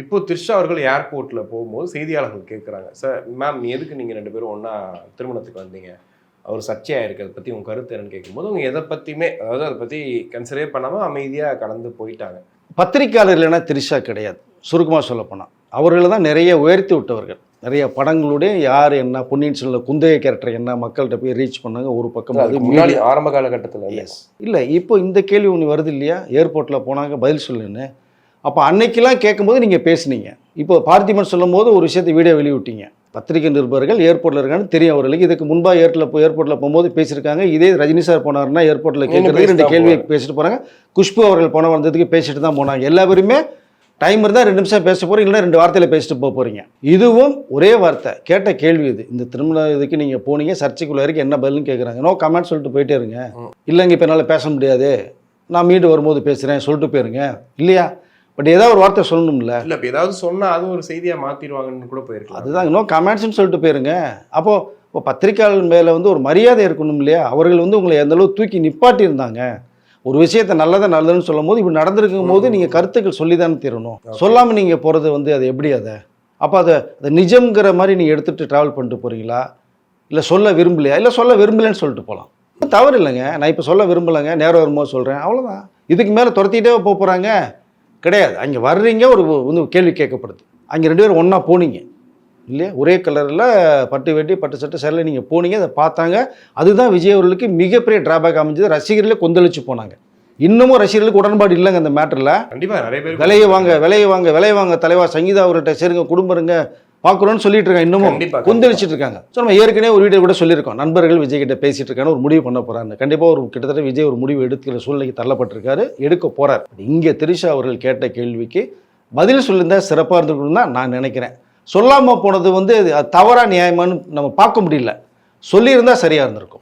இப்போ த்ரிஷா அவர்கள் ஏர்போர்ட்ல போகும்போது செய்தியாளர்கள் கேட்குறாங்க, சார் மேம் எதுக்கு நீங்கள் 2 பேரும் ஒன்றா திருமணத்துக்கு வந்தீங்க, அவர் சர்ச்சையாக இருக்குது, அதை பற்றி உங்கள் கருத்து என்னன்னு கேட்கும்போது அவங்க எதை பற்றியுமே, அதாவது அதை பற்றி கன்சிடரே பண்ணாமல் அமைதியாக கடந்து போயிட்டாங்க. பத்திரிக்கையாளர் இல்லைன்னா த்ரிஷா கிடையாது. சுருக்கமாக சொல்லப்போனால் அவர்களை தான் நிறைய உயர்த்தி விட்டவர்கள். நிறைய படங்களுடைய யார் என்ன, பொன்னியின் செல்வன் குந்தைய கேரக்டர் என்ன மக்கள்கிட்ட போய் ரீச் பண்ணாங்க. ஒரு பக்கம் அது முன்னாடி ஆரம்ப காலகட்டத்தில் எஸ் இல்லை, இப்போ இந்த கேள்வி ஒன்று வருது இல்லையா, ஏர்போர்ட்டில் போனாங்க பதில் சொல்லுன்னு. அப்போ அன்னைக்கெல்லாம் கேட்கும்போது நீங்கள் பேசுனீங்க. இப்போ பார்த்திபன் சொல்லும் போது ஒரு விஷயத்தை வீடியோ வெளியிட்டீங்க. பத்திரிகை நிருபர்கள் ஏர்போர்ட்டில் இருக்கான்னு தெரியும் அவர்களுக்கு. இதுக்கு முன்பாக ஏர்போர்ட்டில் போகும்போது பேசியிருக்காங்க. இதே ரஜினி சார் போனார்னா ஏர்போர்ட்டில் கேட்குறது 2 கேள்வி பேசிட்டு போகிறாங்க. குஷ்பு அவர்கள் போன வந்ததுக்கு பேசிட்டு தான் போனாங்க. எல்லாருமே டைம் இருந்தால் 2 நிமிஷம் பேச போகிறீங்க, இல்லைன்னா 2 வார்த்தையில் பேசிட்டு போகிறீங்க. இதுவும் ஒரே வார்த்தை கேட்ட கேள்வி இது. இந்த திருமண இதுக்கு நீங்கள் போனீங்க, சர்ச்சைக்குள்ள வரைக்கும் என்ன பதில்னு கேட்குறாங்க. நோ கமெண்ட் சொல்லிட்டு போயிட்டே இருங்க. இல்லைங்க இப்போ என்னால் பேச முடியாது, நான் மீண்டும் வரும்போது பேசுகிறேன் சொல்லிட்டு போயிருங்க இல்லையா. பட் ஏதாவது ஒரு வார்த்தை சொல்லணும்ல. இல்லை இப்போ ஏதாவது சொன்னால் அது ஒரு செய்தியாக மாற்றிடுவாங்கன்னு கூட போயிருக்கலாம். அதுதான் நோ கமெண்ட்ஸ்ன்னு சொல்லிட்டு போயிருங்க. அப்போ பத்திரிகையாளர் மேலே ஒரு மரியாதை இருக்கணும் இல்லையா. அவர்கள் உங்களை எந்தளவு தூக்கி நிப்பாட்டி இருந்தாங்க. ஒரு விஷயத்தை நல்லதுன்னு சொல்லும் போது இப்படி நடந்திருக்கும் போது நீங்கள் கருத்துக்கள் சொல்லி தானே தீரணும். சொல்லாமல் நீங்கள் போகிறது அது எப்படி அதை அப்போ அதை நிஜம்ங்கிற மாதிரி நீங்கள் எடுத்துகிட்டு ட்ராவல் பண்ணிட்டு போகிறீங்களா, இல்லை சொல்ல விரும்பலையா, இல்லை சொல்ல விரும்பலைன்னு சொல்லிட்டு போகலாம். தவறு இல்லைங்க. நான் இப்போ சொல்ல விரும்பலைங்க, நேரம் வரும்போது சொல்கிறேன், அவ்வளோதான். இதுக்கு மேலே துரத்திட்டே போகிறாங்க கிடையாது. அங்கே வர்றீங்க, ஒரு கேள்வி கேட்கப்படுது. அங்கே 2 பேரும் ஒன்றா போனீங்க இல்லையா, ஒரே கலரில் பட்டு வேட்டி பட்டு சட்டை சேரில் நீங்கள் போனீங்க, அதை பார்த்தாங்க. அதுதான் விஜய் அவர்களுக்கு மிகப்பெரிய டிராபேக் அமைஞ்சது. ரசிகர்களே கொந்தளிச்சு போனாங்க. இன்னமும் ரசிகர்களுக்கு உடன்பாடு இல்லைங்க இந்த மேட்டரில். கண்டிப்பாக நிறைய பேர் விலையை வாங்க தலைவா சங்கீதா அவர்கிட்ட சேருங்க, குடும்பருங்க பார்க்குறோன்னு சொல்லிட்டு இருக்காங்க. இன்னமும் கொந்தளிச்சிட்டு இருக்காங்க. ஸோ நம்ம ஏற்கனவே ஒரு வீடியோ கூட சொல்லியிருக்கோம், நண்பர்கள் விஜய் கிட்ட பேசிட்டு இருக்காங்க, ஒரு முடிவு பண்ண போறாங்க. கண்டிப்பாக கிட்டத்தட்ட விஜய் ஒரு முடிவு எடுக்கிற சூழ்நிலைக்கு தள்ளப்பட்டிருக்காரு, எடுக்க போறார். இங்கே த்ரிஷா அவர்கள் கேட்ட கேள்விக்கு பதில் சொல்லியிருந்தா சிறப்பாக இருந்திருக்கணும்னு தான் நான் நினைக்கிறேன். சொல்லாமல் போனது அது தவறா நியாயமானு நம்ம பார்க்க முடியல. சொல்லியிருந்தா சரியாக இருந்திருக்கும்.